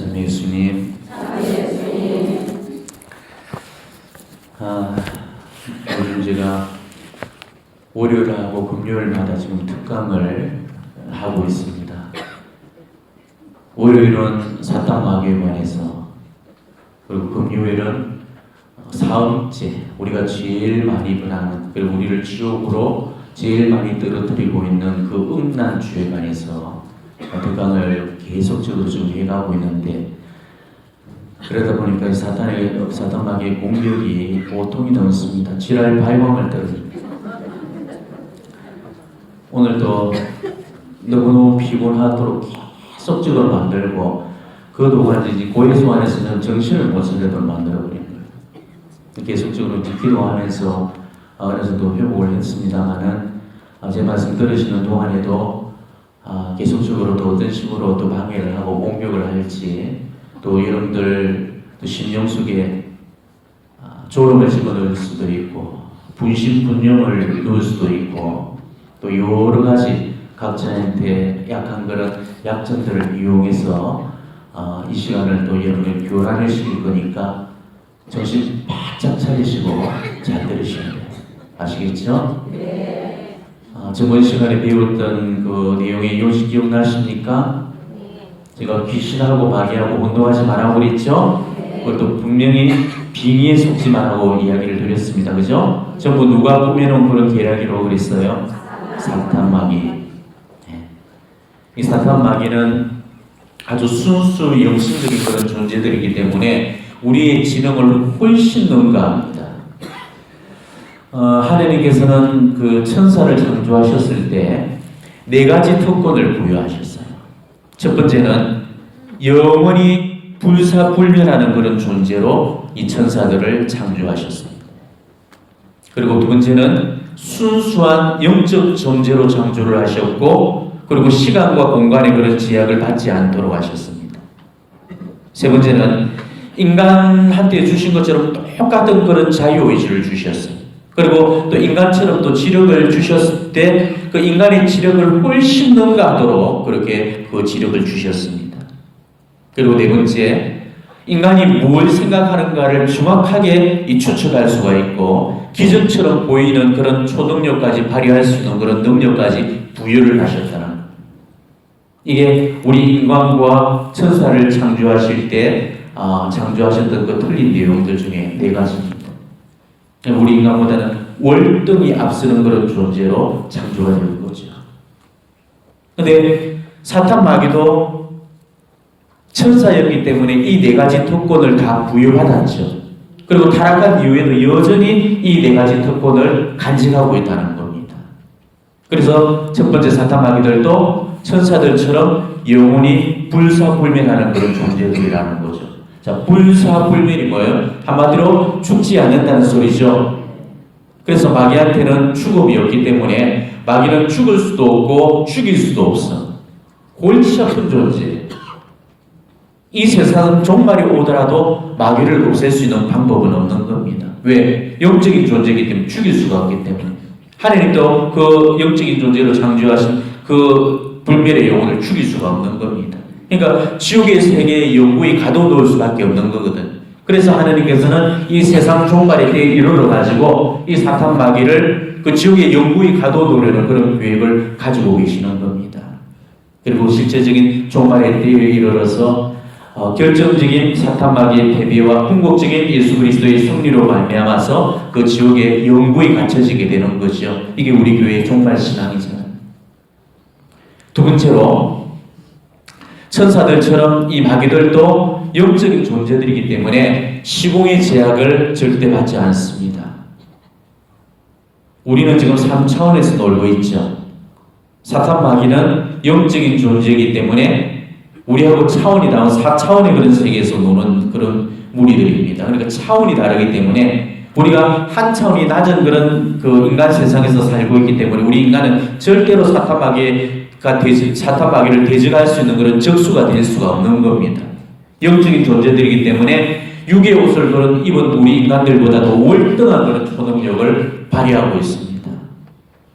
참 예수님. 요즘 제가 월요일하고 금요일마다 지금 특강을 하고 있습니다. 월요일은 사탄 마귀에 관해서, 그리고 금요일은 사음죄, 우리가 제일 많이 분하는, 그리고 우리를 지옥으로 제일 많이 떨어뜨리고 있는 그 음란 죄에 관해서 특강을 계속적으로 좀 해가고 있는데, 그러다 보니까 사탄 마귀의 공격이 보통이 넘습니다. 지랄 발광을 떨어집니다. 오늘도 너무너무 피곤하도록 계속적으로 만들고, 그 동안 이제 고해소 안에서는 정신을 못 차리도록 만들어버린 거예요. 계속적으로 기도하면서 어느 정도 회복을 했습니다만은, 제 말씀 들으시는 동안에도 계속적으로 또 어떤 식으로 또 방해를 하고 공격을 할지, 또 여러분들 또 심령 속에 졸음을 집어넣을 수도 있고, 분신분념을 넣을 수도 있고, 또 여러 가지 각자한테 약한 그런 약점들을 이용해서 이 시간을 또 여러분을 교란을 시킬 거니까 정신 바짝 차리시고 잘 들으셔야 돼요. 아시겠죠? 네. 저번 시간에 배웠던 그 내용의 요지 기억나십니까? 제가 귀신하고 마귀하고 운동하지 말라고 그랬죠? 그것도 분명히 빙의에 속지 말라고 이야기를 드렸습니다. 그죠? 전부 누가 꾸며놓은 그런 계략이라고 그랬어요? 사탄 마귀. 네. 이 사탄 마귀는 아주 순수 영신적인 그런 존재들이기 때문에 우리의 지능을 훨씬 능가합니다. 하나님께서는 그 천사를 창조하셨을 때 네 가지 특권을 부여하셨어요. 첫 번째는 영원히 불사불멸하는 그런 존재로 이 천사들을 창조하셨습니다. 그리고 두 번째는 순수한 영적 존재로 창조를 하셨고, 그리고 시간과 공간의 그런 제약을 받지 않도록 하셨습니다. 세 번째는 인간한테 주신 것처럼 똑같은 그런 자유의지를 주셨어요. 그리고 또 인간처럼 또 지력을 주셨을 때 그 인간의 지력을 훨씬 능가하도록 그렇게 그 지력을 주셨습니다. 그리고 네 번째, 인간이 뭘 생각하는가를 정확하게 추측할 수가 있고, 기적처럼 보이는 그런 초능력까지 발휘할 수 있는 그런 능력까지 부여를 하셨다는 것. 이게 우리 인간과 천사를 창조하실 때 창조하셨던 그 틀린 내용들 중에 네 가지입니다. 우리 인간보다는 월등히 앞서는 그런 존재로 창조가 된 거죠. 그런데 사탄 마귀도 천사였기 때문에 이 네 가지 특권을 다 부여받았죠. 그리고 타락한 이후에도 여전히 이 네 가지 특권을 간직하고 있다는 겁니다. 그래서 첫 번째 사탄 마귀들도 천사들처럼 영원히 불사불멸하는 그런 존재들이라는 거죠. 자, 불사불멸이 뭐예요? 한마디로 죽지 않는다는 소리죠. 그래서 마귀한테는 죽음이 없기 때문에 마귀는 죽을 수도 없고 죽일 수도 없어. 골치 아픈 존재. 이 세상은 종말이 오더라도 마귀를 없앨 수 있는 방법은 없는 겁니다. 왜? 영적인 존재이기 때문에 죽일 수가 없기 때문에. 하나님도 그 영적인 존재로 창조하신 그 불멸의 영혼을 죽일 수가 없는 겁니다. 그러니까 지옥의 세계에 영구히 가둬놓을 수밖에 없는 거거든. 그래서 하나님께서는 이 세상 종말의 때에 이르러 가지고 이 사탄 마귀를 그 지옥에 영구히 가둬놓으려는 그런 계획을 가지고 계시는 겁니다. 그리고 실제적인 종말의 때에 이르러서 결정적인 사탄 마귀의 패배와 궁극적인 예수 그리스도의 승리로 말미암아서 그 지옥에 영구히 갇혀지게 되는 거죠. 이게 우리 교회의 종말 신앙이잖아요. 두 번째로, 천사들처럼 이 마귀들도 영적인 존재들이기 때문에 시공의 제약을 절대 받지 않습니다. 우리는 지금 3차원에서 놀고 있죠. 사탄 마귀는 영적인 존재이기 때문에 우리하고 차원이 다른 4차원의 그런 세계에서 노는 그런 무리들입니다. 그러니까 차원이 다르기 때문에 우리가 한 차원이 낮은 그런 그 인간 세상에서 살고 있기 때문에 우리 인간은 절대로 사탄 마귀를 대적할 수 있는 그런 적수가 될 수가 없는 겁니다. 영적인 존재들이기 때문에 육의 옷을 입은 우리 인간들보다도 월등한 그런 초능력을 발휘하고 있습니다.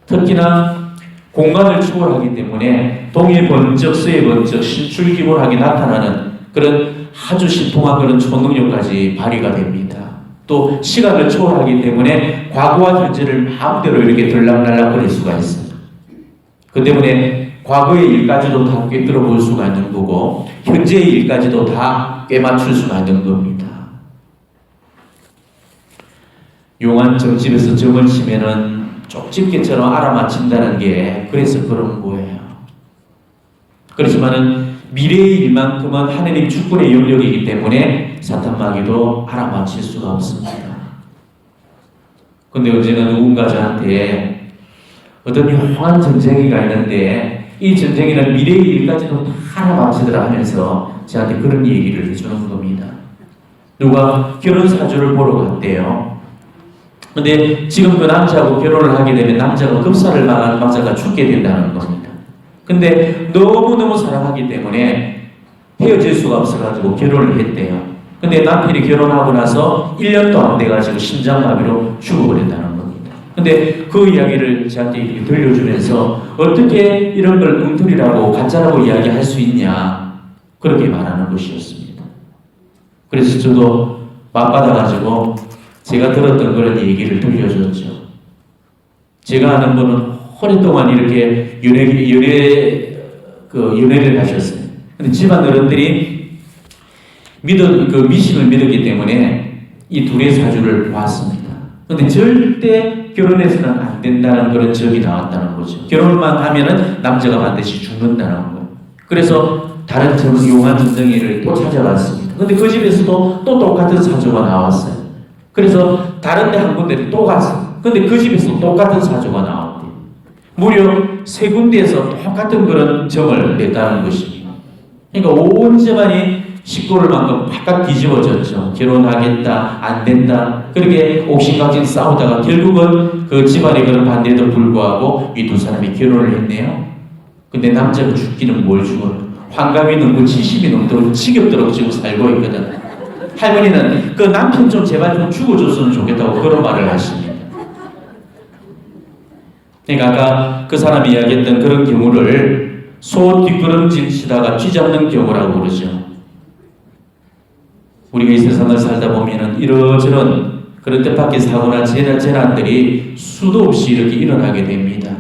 특히나 공간을 초월하기 때문에 동의 번쩍, 서의 번쩍, 신출기몰하게 나타나는 그런 아주 신통한 그런 초능력까지 발휘가 됩니다. 또 시간을 초월하기 때문에 과거와 현재를 마음대로 이렇게 들락날락거릴 수가 있어요. 그 때문에 과거의 일까지도 다 꿰뚫어 볼 수가 있는 거고 현재의 일까지도 다 꿰맞출 수가 있는 겁니다. 용한 점집에서 점을 치면은 쪽집게처럼 알아맞힌다는 게 그래서 그런 거예요. 그렇지만은 미래의 일만큼은 하느님 주권의 영역이기 때문에 사탄마귀도 알아맞힐 수가 없습니다. 근데 언제나 누군가 저한테 어떤 영원한 전쟁이가 있는데 이 전쟁에는 미래의 일까지도 다 알아맞히더라 하면서 저한테 그런 얘기를 해주는 겁니다. 누가 결혼 사주를 보러 갔대요. 근데 지금 그 남자하고 결혼을 하게 되면 남자가 급사를 당한 남자가 죽게 된다는 겁니다. 근데 너무너무 사랑하기 때문에 헤어질 수가 없어가지고 결혼을 했대요. 근데 남편이 결혼하고 나서 1년도 안 돼가지고 심장마비로 죽어버린다는 겁니다. 근데 그 이야기를 저한테 이렇게 들려주면서 어떻게 이런 걸 엉터리라고 가짜라고 이야기할 수 있냐 그렇게 말하는 것이었습니다. 그래서 저도 맞받아가지고 제가 들었던 그런 얘기를 들려줬죠. 제가 아는 분은 오랫동안 이렇게 연애를 하셨어요. 근데 집안 어른들이 미신을 믿었기 때문에 이 둘의 사주를 봤습니다. 근데 절대 결혼해서는 안 된다는 그런 적이 나왔다는 거죠. 결혼만 하면은 남자가 반드시 죽는다는 거예요. 그래서 다른 용한 전쟁이를 또 찾아갔습니다. 근데 그 집에서도 또 똑같은 사주가 나왔어요. 그래서 다른 데 한 군데를 또 갔어요. 근데 그 집에서 똑같은 사주가 나왔대요. 무려 3군데에서 똑같은 그런 점을 냈다는 것입니다. 그러니까 온 집안이 식구를 만큼 바깥 뒤집어졌죠. 결혼하겠다, 안 된다. 그렇게 옥신각신 싸우다가 결국은 그 집안의 그런 반대에도 불구하고 이 두 사람이 결혼을 했네요. 근데 남자가 죽기는 뭘 죽어요? 환갑이 넘고 70이 넘도록 지겹도록 지금 살고 있거든. 할머니는 그 남편 좀 제발 좀 죽어줬으면 좋겠다고 그런 말을 하십니다. 그러니까 아까 그 사람이 이야기했던 그런 경우를 소 뒷걸음질 치다가 쥐 잡는 경우라고 그러죠. 우리가 이 세상을 살다 보면은 이러저런 그런 뜻밖의 사고나 재난들이 수도 없이 이렇게 일어나게 됩니다.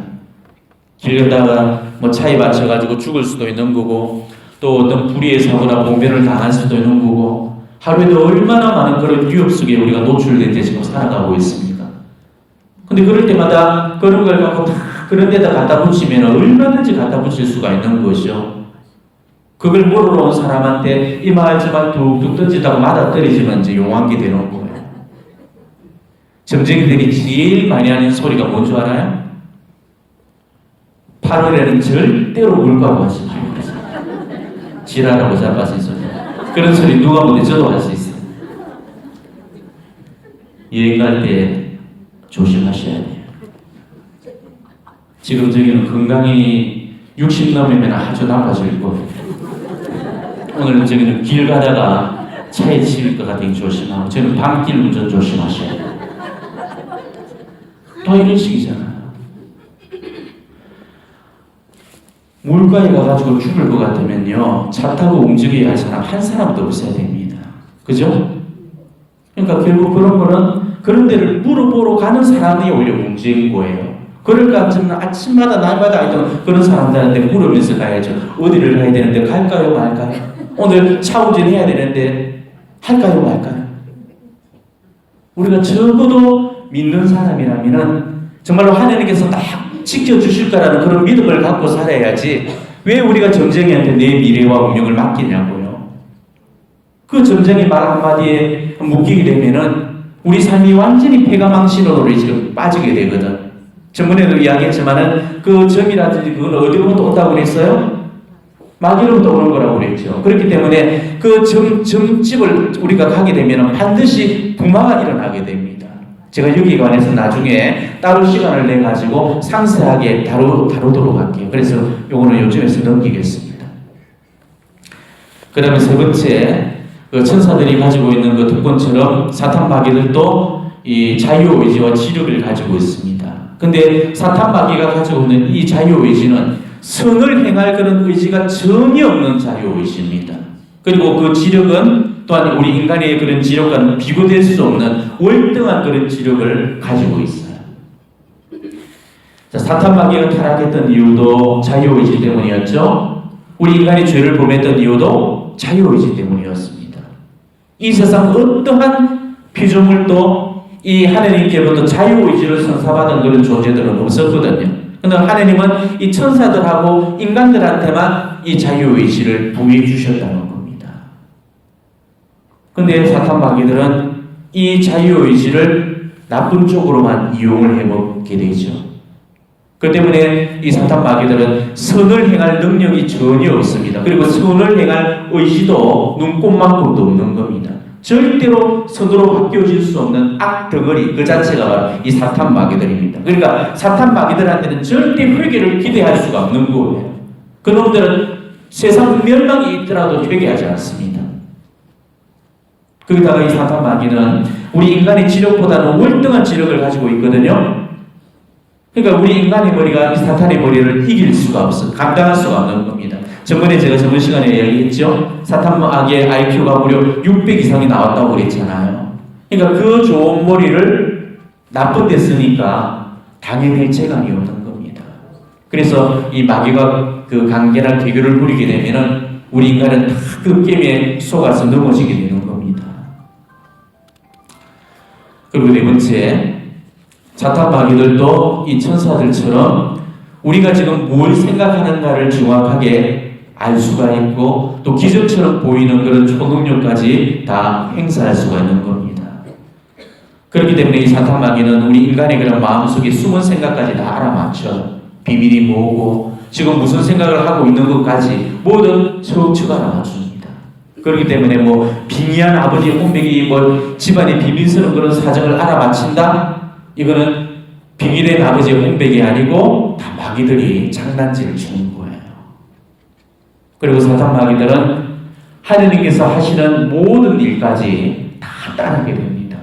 길 가다가 뭐 차에 맞춰가지고 죽을 수도 있는 거고 또 어떤 불의의 사고나 봉변을 당할 수도 있는 거고 하루에도 얼마나 많은 그런 위협 속에 우리가 노출된 데 지금 살아가고 있습니다. 근데 그럴 때마다 그런 걸 갖고 다 그런 데다 갖다 붙이면 얼마든지 갖다 붙일 수가 있는 것이죠. 그걸 모르러 온 사람한테 이 말 저 말 툭툭 던지다고 맞아떨어지면 이제 용왕기 되는 거예요. 점쟁이들이 제일 많이 하는 소리가 뭔 줄 알아요? 8월에는 절대로 물가고 하지 말고 지랄하고 자빠진 소리. 그런 소리 누가 보내 저도 할 수 있어요. 여행 갈 때 조심하셔야 돼요. 지금 저기는 건강이 60 넘으면 아주 나빠질 거예요. 오늘 저기는 길 가다가 차에 치일 것 같으니 조심하고 저는 밤길 운전 조심하셔야 돼요. 또 이런 식이잖아요. 물가에 가가지고 죽을 것 같으면요 차 타고 움직여야 할 사람 한 사람도 없어야 됩니다. 그죠? 그러니까 결국 그런 거는 그런 데를 물어보러 가는 사람이 오히려 문제인 거예요. 그럴 것 같으면 아침마다 날마다 있던 그런 사람들한테 물으면서 가야죠. 어디를 가야 되는데 갈까요 말까요? 오늘 차 운전해야 되는데 할까요 말까요? 우리가 적어도 믿는 사람이라면은 정말로 하나님께서 딱 지켜주실 거라는 그런 믿음을 갖고 살아야지 왜 우리가 점쟁이한테 내 미래와 운명을 맡기냐고요. 그 점쟁이 말 한마디에 묶이게 되면은 우리 삶이 완전히 폐가망신으로 지금 빠지게 되거든. 전번에도 이야기했지만은 그 점이라든지 그건 어디로부터 온다고 그랬어요? 마귀로부터 오는 거라고 그랬죠. 그렇기 때문에 그 점집을 우리가 가게 되면은 반드시 부마가 일어나게 됩니다. 제가 여기에 관해서 나중에 따로 시간을 내 가지고 상세하게 다루도록 할게요. 그래서 요거는 요즘에서 넘기겠습니다. 그 다음에 세 번째, 그 천사들이 가지고 있는 그 특권처럼 사탄 마귀들도 이 자유의지와 지력을 가지고 있습니다. 근데 사탄 마귀가 가지고 있는 이 자유의지는 선을 행할 그런 의지가 전혀 없는 자유의지입니다. 그리고 그 지력은 또한 우리 인간의 그런 지력과는 비교될 수 없는 월등한 그런 지력을 가지고 있어요. 자, 사탄 마귀가 타락했던 이유도 자유의지 때문이었죠. 우리 인간이 죄를 범했던 이유도 자유의지 때문이었습니다. 이 세상 어떠한 피조물도 이 하나님께로부터 자유의지를 선사받은 그런 존재들은 없었거든요. 그러나 하나님은 이 천사들하고 인간들한테만 이 자유의지를 부여해 주셨다는 겁니다. 근데 사탄 마귀들은 이 자유의지를 나쁜 쪽으로만 이용을 해먹게 되죠. 그 때문에 이 사탄 마귀들은 선을 행할 능력이 전혀 없습니다. 그리고 선을 행할 의지도 눈꼽만큼도 없는 겁니다. 절대로 선으로 바뀌어질 수 없는 악덩어리 그 자체가 바로 이 사탄 마귀들입니다. 그러니까 사탄 마귀들한테는 절대 회개를 기대할 수가 없는 거예요. 그놈들은 세상 멸망이 있더라도 회개하지 않습니다. 거기다가 이 사탄 마귀는 우리 인간의 지력보다는 월등한 지력을 가지고 있거든요. 그러니까 우리 인간의 머리가 이 사탄의 머리를 이길 수가 없어, 감당할 수가 없는 겁니다. 저번에 제가 저번 시간에 이야기했죠. 사탄 마귀의 IQ가 무려 600 이상이 나왔다고 그랬잖아요. 그러니까 그 좋은 머리를 나쁜 데 쓰니까 당연히 재간이 없는 겁니다. 그래서 이 마귀가 그 강경한 대결을 부리게 되면은 우리 인간은 다 그 게임에 속아서 넘어지게 되는 겁니다. 그리고 네 번째, 사탄 마귀들도 이 천사들처럼 우리가 지금 뭘 생각하는가를 정확하게 알 수가 있고 또 기적처럼 보이는 그런 초능력까지 다 행사할 수가 있는 겁니다. 그렇기 때문에 이 사탄 마귀는 우리 인간의 그런 마음속에 숨은 생각까지 다 알아맞죠. 비밀이 뭐고 지금 무슨 생각을 하고 있는 것까지 모든 척척 알아맞습니다. 그렇기 때문에 뭐 빙의한 아버지의 혼맥이 뭐 집안의 비밀스러운 그런 사정을 알아맞힌다? 이거는 빙의된 아버지의 혼백이 아니고 다 마귀들이 장난질을 치는 거예요. 그리고 사탄 마귀들은 하느님께서 하시는 모든 일까지 다 따르게 됩니다.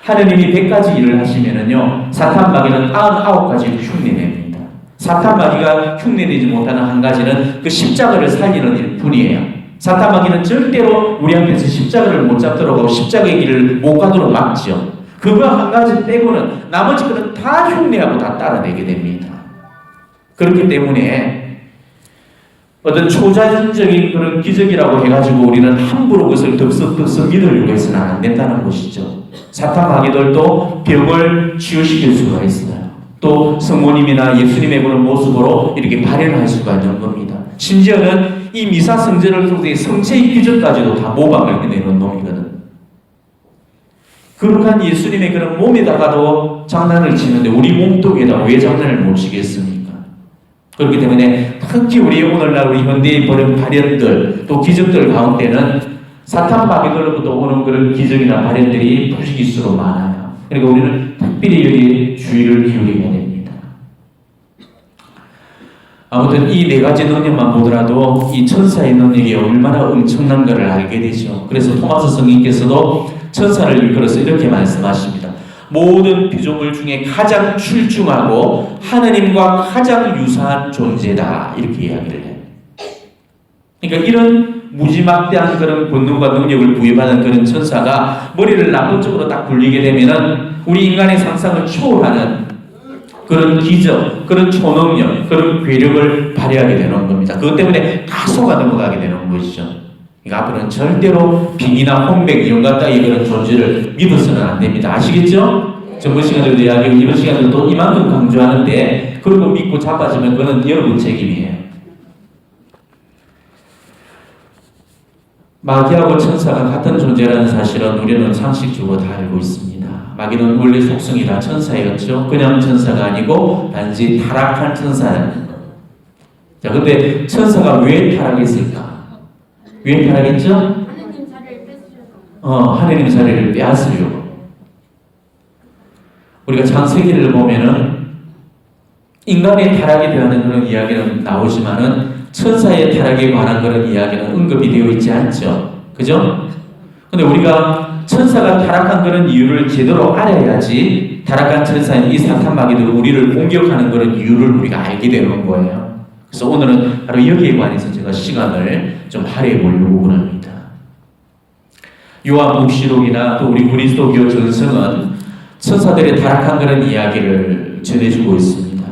하느님이 100가지 일을 하시면은요, 사탄 마귀는 99가지를 흉내냅니다. 사탄 마귀가 흉내내지 못하는 한 가지는 그 십자가를 살리는 일 뿐이에요. 사탄 마귀는 절대로 우리 앞에서 십자가를 못 잡도록 하고 십자가의 길을 못 가도록 막죠. 그거 한 가지 빼고는 나머지 거는 다 흉내하고 다 따라내게 됩니다. 그렇기 때문에 어떤 초자연적인 그런 기적이라고 해가지고 우리는 함부로 그것을 덥석덥석 믿으려고 해서는 안 된다는 것이죠. 사탄 마귀들도 병을 치유시킬 수가 있어요. 또 성모님이나 예수님의 그런 모습으로 이렇게 발현할 수가 있는 겁니다. 심지어는 이 미사 성전을 통해 성체의 기적까지도 다 모방을 해내는 놈이거든. 그러한 예수님의 그런 몸에다가도 장난을 치는데 우리 몸뚱이에다 왜 장난을 못 치겠습니까? 그렇기 때문에 특히 우리 오늘날 우리 현대의 발현들 또 기적들 가운데는 사탄 마귀들로부터 오는 그런 기적이나 발현들이 부지기수로 많아요. 그러니까 우리는 특별히 여기 주의를 기울여야 됩니다. 아무튼 이 네 가지 능력만 보더라도 이 천사의 능력이 얼마나 엄청난가를 알게 되죠. 그래서 토마스 성인께서도 천사를 일컬어서 이렇게 말씀하십니다. 모든 피조물 중에 가장 출중하고 하느님과 가장 유사한 존재다. 이렇게 이야기를 해요. 그러니까 이런 무지막대한 그런 본능과 능력을 부여받은 그런 천사가 머리를 나쁜 쪽으로 딱 굴리게 되면은 우리 인간의 상상을 초월하는 그런 기적, 그런 초능력, 그런 괴력을 발휘하게 되는 겁니다. 그것 때문에 다 속아 넘어가게 되는 것이죠. 그러니까 앞으로는 절대로 빙이나 홍백, 이용과 따위 그런 존재를 믿어서는 안 됩니다. 아시겠죠? 전번 시간에도 이야기하고 이번 시간에도 또 이만큼 강조하는데 그런 거 믿고 자빠지면 그건 여러분 책임이에요. 마귀하고 천사가 같은 존재라는 사실은 우리는 상식적으로 다 알고 있습니다. 마귀는 원래 속성이 다 천사였죠. 그냥 천사가 아니고 단지 타락한 천사라는 것. 자, 근데 천사가 왜 타락했을까? 왜 타락했죠? 하느님 자리를 뺏으려고. 하느님 자리를 빼앗으려고. 우리가 창세기를 보면은 인간의 타락에 대한 그런 이야기는 나오지만은 천사의 타락에 관한 그런 이야기는 언급이 되어 있지 않죠. 그죠? 근데 우리가 천사가 타락한 그런 이유를 제대로 알아야지 타락한 천사인 이 사탄 마귀들은 우리를 공격하는 그런 이유를 우리가 알게 되는 거예요. 그래서 오늘은 바로 여기에 관해서 제가 시간을 좀 할애해 보려고 합니다. 요한복시록이나 또 우리 그리스도교 전승은 천사들의 타락한 그런 이야기를 전해주고 있습니다.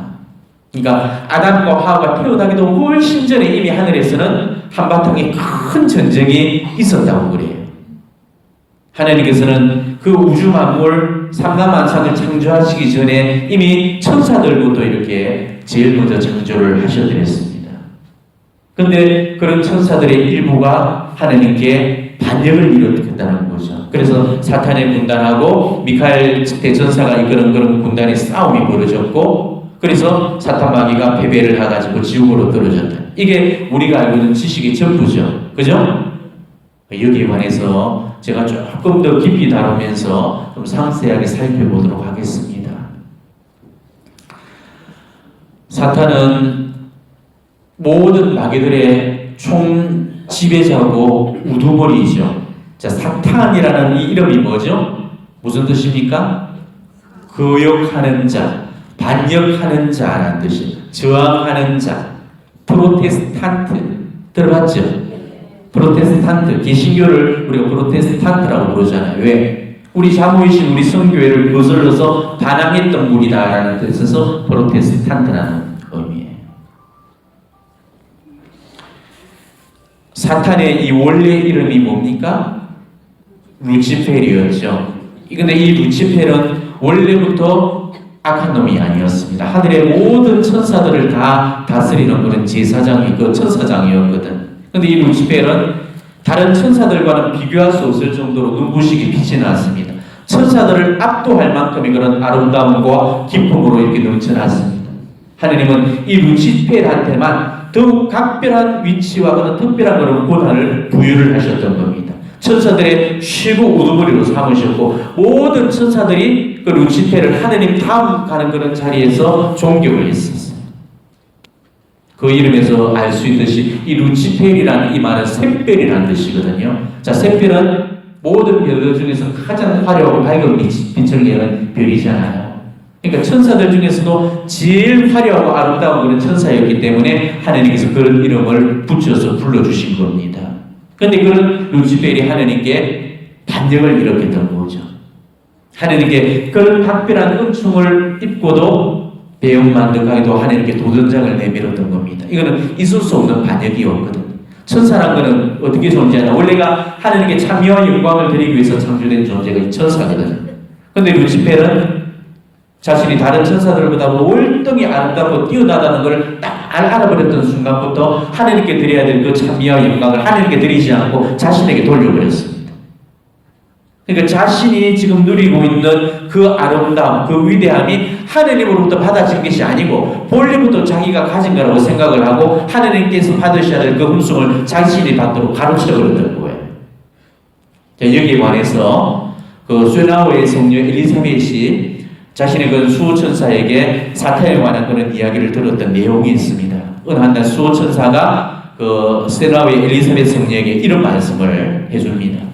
그러니까 아담과 하와가 태어나기도 훨씬 전에 이미 하늘에서는 한바탕의 큰 전쟁이 있었다고 그래요. 하나님께서는 그 우주 만물 삼라만상을 창조하시기 전에 이미 천사들부터 이렇게 제일 먼저 창조를 하셔드렸습니다. 그런데 그런 천사들의 일부가 하나님께 반역을 일으켰다는 거죠. 그래서 사탄의 군단하고 미카엘 대천사가 이끄는 그런 군단의 싸움이 벌어졌고, 그래서 사탄 마귀가 패배를 해가지고 지옥으로 떨어졌다. 이게 우리가 알고 있는 지식의 전부죠. 그죠? 여기에 관해서 제가 조금 더 깊이 다루면서 좀 상세하게 살펴보도록 하겠습니다. 사탄은 모든 마귀들의 총 지배자고 우두머리이죠. 자, 사탄이라는 이 이름이 뭐죠? 무슨 뜻입니까? 거역하는 자, 반역하는 자라는 뜻이에요. 저항하는 자, 프로테스탄트 들어봤죠? 프로테스탄트, 개신교를 우리가 프로테스탄트라고 부르잖아요. 왜? 우리 자모이신 우리 성교회를 거슬러서 반항했던 무리다라는 뜻에서 프로테스탄트라는 의미예요. 사탄의 이 원래 이름이 뭡니까? 루치페리였죠. 근데 이 루치페는 원래부터 악한 놈이 아니었습니다. 하늘의 모든 천사들을 다 다스리는 그런 제사장이 그 천사장이었거든. 근데 이 루치페는 다른 천사들과는 비교할 수 없을 정도로 눈부시게 빛이 났습니다. 천사들을 압도할 만큼의 그런 아름다움과 기쁨으로 이렇게 넘쳐났습니다. 하느님은 이 루치페한테만 더욱 각별한 위치와 그런 특별한 그런 권한을 부여를 하셨던 겁니다. 천사들의 쉬고 우두머리로 삼으셨고, 모든 천사들이 그 루치페를 하느님 다음 가는 그런 자리에서 존경을 했었어요. 그 이름에서 알 수 있듯이 이 루치페이라는 이 말은 샛별이라는 뜻이거든요. 자, 샛별은 모든 별들 중에서 가장 화려하고 밝은 빛을 내는 별이잖아요. 그러니까 천사들 중에서도 제일 화려하고 아름다운 그런 천사였기 때문에 하나님께서 그런 이름을 붙여서 불러주신 겁니다. 그런데 그런 루치펠이 하나님께 반역을 일으켰던 거죠. 하나님께 그런 각별한 은총을 입고도 배은만덕하게도 하나님께 도전장을 내밀었던 겁니다. 이거는 있을 수 없는 반역이었거든. 천사란 거는 어떻게 존재하나? 원래가 하나님께 참여와 영광을 드리기 위해서 창조된 존재가 천사거든요. 그런데 루치펠은 자신이 다른 천사들보다 월등히 아름답고 뛰어나다는 걸 딱 알아버렸던 순간부터 하나님께 드려야 될 그 찬미와 영광을 하나님께 드리지 않고 자신에게 돌려버렸습니다. 그러니까 자신이 지금 누리고 있는 그 아름다움, 그 위대함이 하나님으로부터 받아진 것이 아니고 본래부터 자기가 가진 거라고 생각을 하고 하나님께서 받으셔야 될 그 흠숭을 자신이 받도록 가로채버렸던 거예요. 자, 여기에 관해서 그 쇠나우의 성녀 엘리사벳이 자신의 그 수호천사에게 사탄에 관한 그런 이야기를 들었던 내용이 있습니다. 어느 한 날 수호천사가 그 쇠나우의 엘리사벳 성녀에게 이런 말씀을 해줍니다.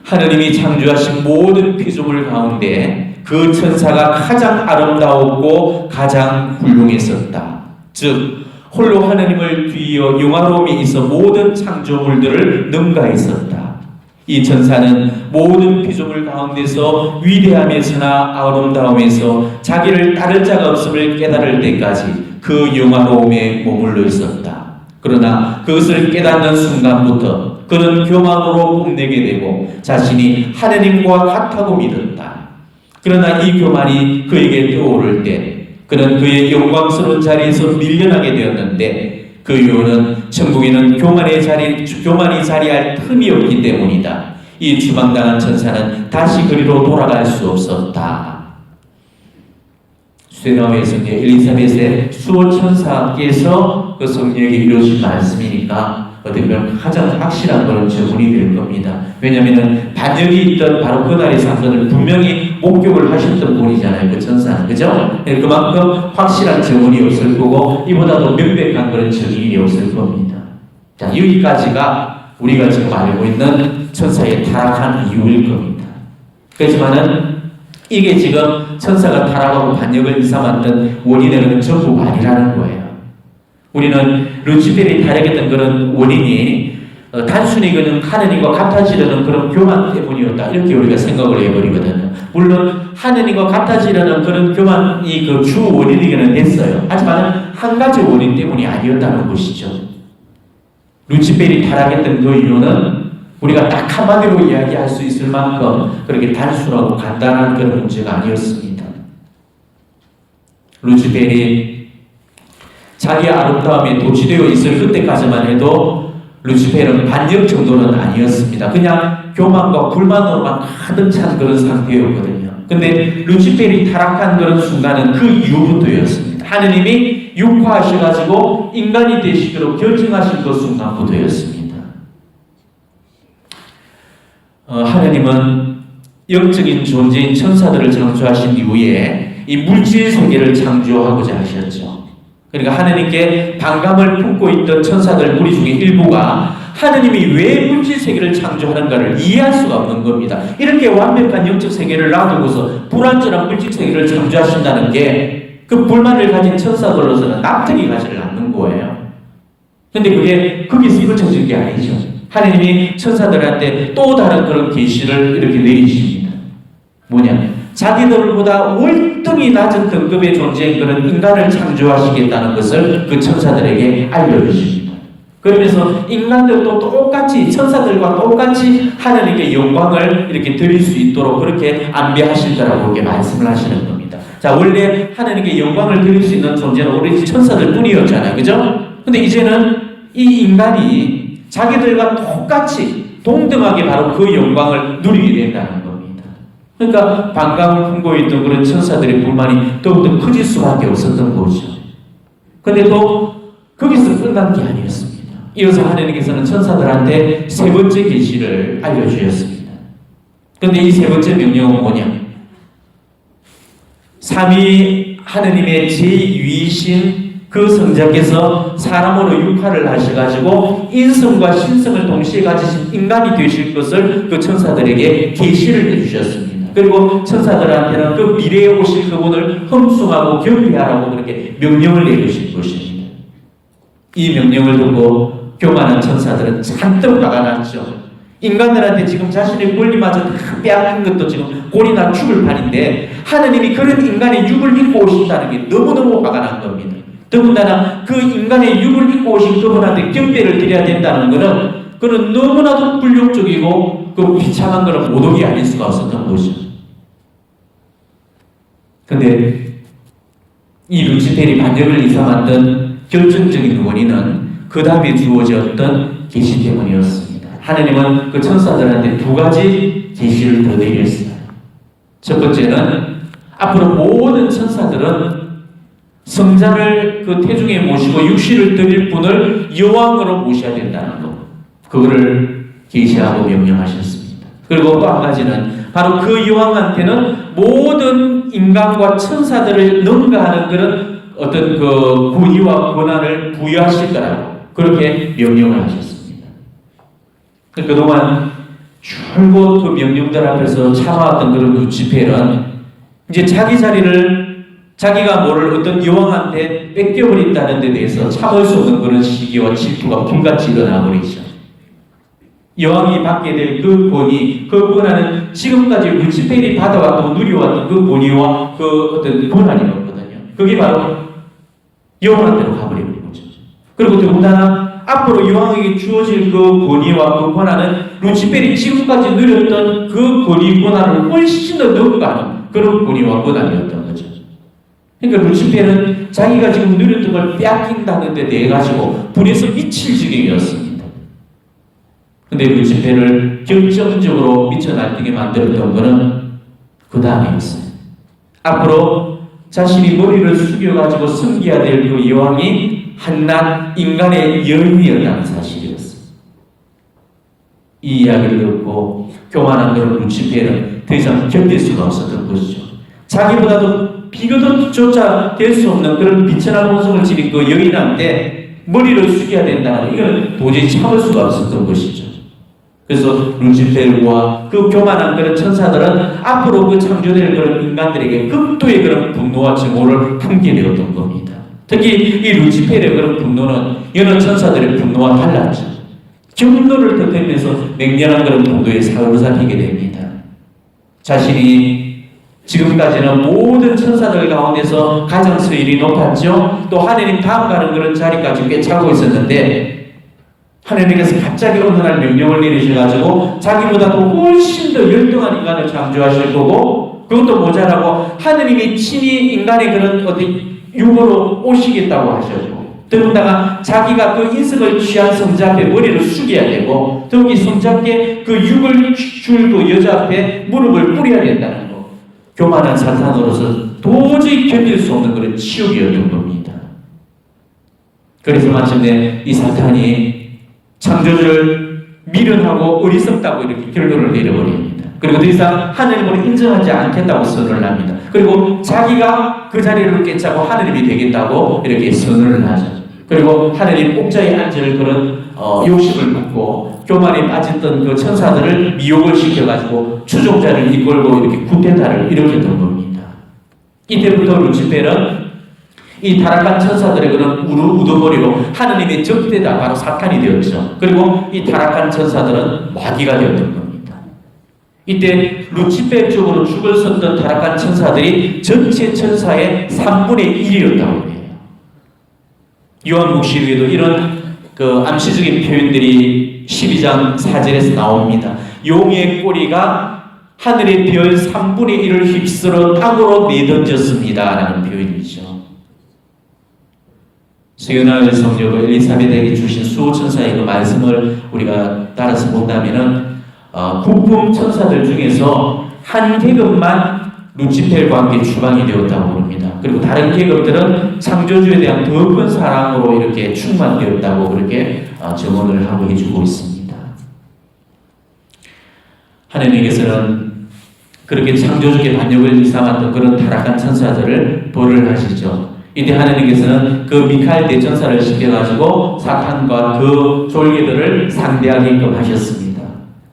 하느님이 창조하신 모든 피조물 가운데 그 천사가 가장 아름다웠고 가장 훌륭했었다. 즉 홀로 하느님을 뒤이어 영화로움이 있어 모든 창조물들을 능가했었다. 이 천사는 모든 피조물 가운데서 위대함에서나 아름다움에서 자기를 따를 자가 없음을 깨달을 때까지 그 영화로움에 머물러 있었다. 그러나 그것을 깨닫는 순간부터 그는 교만으로 뽐내게 되고 자신이 하느님과 같다고 믿었다. 그러나 이 교만이 그에게 떠오를 때 그는 그의 영광스러운 자리에서 밀려나게 되었는데 그 이유는 천국에는 교만이 자리할 틈이 없기 때문이다. 이 추방당한 천사는 다시 그리로 돌아갈 수 없었다. 쇠나우의 성녀 엘리사벳의 수호천사께서 그 성녀에게 이루신 말씀이니까 어떻게 보면 가장 확실한 그런 저문이 될 겁니다. 왜냐하면 반역이 있던 바로 그날의 사건을 분명히 목격을 하셨던 분이잖아요. 그 천사는. 그죠? 그만큼 확실한 저문이 없을 거고 이보다도 명백한 그런 증인이 없을 겁니다. 자, 여기까지가 우리가 지금 알고 있는 천사의 타락한 이유일 겁니다. 그렇지만은 이게 지금 천사가 타락하고 반역을 일삼았던 원인은 전부 아니라는 거예요. 우리는 루치펠이 타락했던 그런 원인이 단순히 그는 하느님과 같아지려는 그런 교만 때문이었다. 이렇게 우리가 생각을 해버리거든요. 물론 하느님과 같아지려는 그런 교만이 그 주 원인이기는 했어요. 하지만 한 가지 원인 때문이 아니었다는 것이죠. 루치펠이 타락했던 그 이유는 우리가 딱 한마디로 이야기할 수 있을 만큼 그렇게 단순하고 간단한 그런 문제가 아니었습니다. 루치펠이 자기 아름다움에 도취되어 있을 그때까지만 해도 루치펠은 반역 정도는 아니었습니다. 그냥 교만과 불만으로만 가득 찬 그런 상태였거든요. 근데 루치펠이 타락한 그런 순간은 그 이후부터였습니다. 하느님이 육화하셔가지고 인간이 되시기로 결정하신 그 순간부터였습니다. 하느님은 영적인 존재인 천사들을 창조하신 이후에 이 물질 세계를 창조하고자 하셨죠. 그러니까 하느님께 반감을 품고 있던 천사들 무리 중에 일부가 하느님이 왜 물질 세계를 창조하는가를 이해할 수가 없는 겁니다. 이렇게 완벽한 영적 세계를 놔두고서 불완전한 물질 세계를 창조하신다는 게 그 불만을 가진 천사들로서는 납득이 가지를 않는 거예요. 근데 그게 거기서 그쳐진 게 아니죠. 하느님이 천사들한테 또 다른 그런 계시를 이렇게 내리십니다. 뭐냐? 자기들보다 월등히 낮은 등급의 존재인 그런 인간을 창조하시겠다는 것을 그 천사들에게 알려주십니다. 그러면서 인간들도 똑같이 천사들과 똑같이 하느님께 영광을 이렇게 드릴 수 있도록 그렇게 안배하실 거라고 그렇게 말씀을 하시는 겁니다. 자, 원래 하느님께 영광을 드릴 수 있는 존재는 오로지 천사들 뿐이었잖아요. 그죠? 근데 이제는 이 인간이 자기들과 똑같이 동등하게 바로 그 영광을 누리게 된다는 겁니다. 그러니까 반감을 품고 있던 그런 천사들의 불만이 더욱더 커질 수밖에 없었던 거죠. 근데 또 거기서 끝난 게 아니었습니다. 이어서 하느님께서는 천사들한테 세 번째 계시를 알려주셨습니다. 근데 이 세 번째 명령은 뭐냐? 삼위 하느님의 제2위이신 그 성자께서 사람으로 육화를 하셔가지고 인성과 신성을 동시에 가지신 인간이 되실 것을 그 천사들에게 계시를 해주셨습니다. 그리고 천사들한테는 그 미래에 오실 그분을 흠숭하고 경배하라고 그렇게 명령을 내주실 것입니다. 이 명령을 듣고 교만한 천사들은 잔뜩 화가 났죠. 인간들한테 지금 자신의 권리마저 다 빼앗긴 것도 지금 꼴이나 죽을 판인데 하느님이 그런 인간의 육을 입고 오신다는 게 너무너무 화가 난 겁니다. 더군다나 그 인간의 육을 입고 오신 그분한테 경배를 드려야 된다는 것은 그는 너무나도 굴욕적이고 그 비참한 것은 모독이 아닐 수가 없었던 거죠. 근데 이 루치펠이 반역을 일삼았던 결정적인 원인은 그 다음에 주어졌던 계시 때문이었습니다. 하느님은 그 천사들한테 두 가지 계시를 더 내렸어요. 첫 번째는 앞으로 모든 천사들은 성자를 그 태중에 모시고 육신을 드릴 분을 여왕으로 모셔야 된다는 것. 그거를 계시하고 명령하셨습니다. 그리고 또 한 가지는 바로 그 여왕한테는 모든 인간과 천사들을 능가하는 그런 어떤 그 권위와 권한을 부여하실 거라고 그렇게 명령을 하셨습니다. 그동안 줄곧 그 명령들 앞에서 참아왔던 그런 루치펠은 이제 자기 자리를 자기가 모를 어떤 여왕한테 뺏겨버린다는 데 대해서 참을 수 없는 그런 시기와 질투가 불같이 일어나버리죠. 여왕이 받게 될 그 권위, 그 권한은 지금까지 루치펠이 받아왔고 누려왔던 그 권위와 그 어떤 권한이었거든요. 그게 바로 여왕한테로 가버리는 거죠. 그리고 더군다나 앞으로 여왕에게 주어질 그 권위와 그 권한은 루치펠이 지금까지 누렸던 그 권위 권한을 훨씬 더 능가하는 그런 권위와 권한이었던 거죠. 그러니까 루치펠은 자기가 지금 누렸던 걸 빼앗긴다는 데 대해 가지고 불에서 미칠 지경이었습니다. 근데 루치펠을 결정적으로 미쳐 날뛰게 만들었던 것은 그 다음이었어요. 앞으로 자신이 머리를 숙여가지고 섬겨야 될 그 여왕이 한낱 인간의 여인이었다는 사실이었어요. 이 이야기를 듣고 교만한 그런 루치펠은 더 이상 견딜 수가 없었던 것이죠. 자기보다도 비교도조차 될 수 없는 그런 비천한 혼성을 지닌 그 여인한테 머리를 숙여야 된다는 이건 도저히 참을 수가 없었던 것이죠. 그래서 루치펠과 그 교만한 그런 천사들은 앞으로 그 창조될 그런 인간들에게 극도의 그런 분노와 증오를 품게 되었던 겁니다. 특히 이 루치펠의 그런 분노는 여러 천사들의 분노와 달랐죠. 경로를 터뜨리면서 맹렬한 그런 공도에 사로잡히게 됩니다. 자신이 지금까지는 모든 천사들 가운데서 가장 수율이 높았죠. 또 하느님 다음 가는 그런 자리까지 꿰차고 있었는데 하느님께서 갑자기 어느 날 명령을 내리셔가지고 자기보다 도 훨씬 더 열등한 인간을 창조하실 거고 그것도 모자라고 하느님이 친히 인간의 그런 어떤 육으로 오시겠다고 하셨고 더군다나 자기가 그 인석을 취한 성자 앞에 머리를 숙여야 되고 더욱이 성자께 그 육을 줄 그 여자 앞에 무릎을 꿇어야 된다는 거. 교만한 사탄으로서 도저히 견딜 수 없는 그런 치욕이었던 겁니다. 그래서 마침내 이 사탄이 창조주를 미련하고 어리석다고 이렇게 결론을 내려버립니다. 그리고 더 이상 하느님을 인정하지 않겠다고 선언을 합니다. 그리고 자기가 그 자리를 깨차고 하느님이 되겠다고 이렇게 선언을 하죠. 그리고 하느님 옥자에 앉을 그런 욕심을 받고 교만에 빠졌던 그 천사들을 미혹을 시켜가지고 추종자를 이끌고 이렇게 쿠데타를 일으켰던 겁니다. 이때부터 루치페는 이 타락한 천사들의 그런 우두머리로 하느님의 적대다 바로 사탄이 되었죠. 그리고 이 타락한 천사들은 마귀가 되었던 겁니다. 이때 루치페 쪽으로 죽을 섰던 타락한 천사들이 전체 천사의 3분의 1이었다고 해요. 요한복시에도 이런 그 암시적인 표현들이 12장 4절에서 나옵니다. 용의 꼬리가 하늘의 별 3분의 1을 휩쓸어 땅으로 내던졌습니다 라는 표현이죠. 수요날 성녀가 엘리사벳에게 주신 수호천사의 그 말씀을 우리가 따라서 본다면은 부품 천사들 중에서 한 계급만 루치펠과 함께 추방이 되었다고 합니다. 그리고 다른 계급들은 창조주에 대한 더 큰 사랑으로 이렇게 충만되었다고 그렇게 증언을 하고 해주고 있습니다. 하나님께서는 그렇게 창조주께 반역을 일삼았던 그런 타락한 천사들을 벌을 하시죠. 이때 하나님께서는 그 미카엘 대천사를 시켜가지고 사탄과 그 졸개들을 상대하게끔 하셨습니다.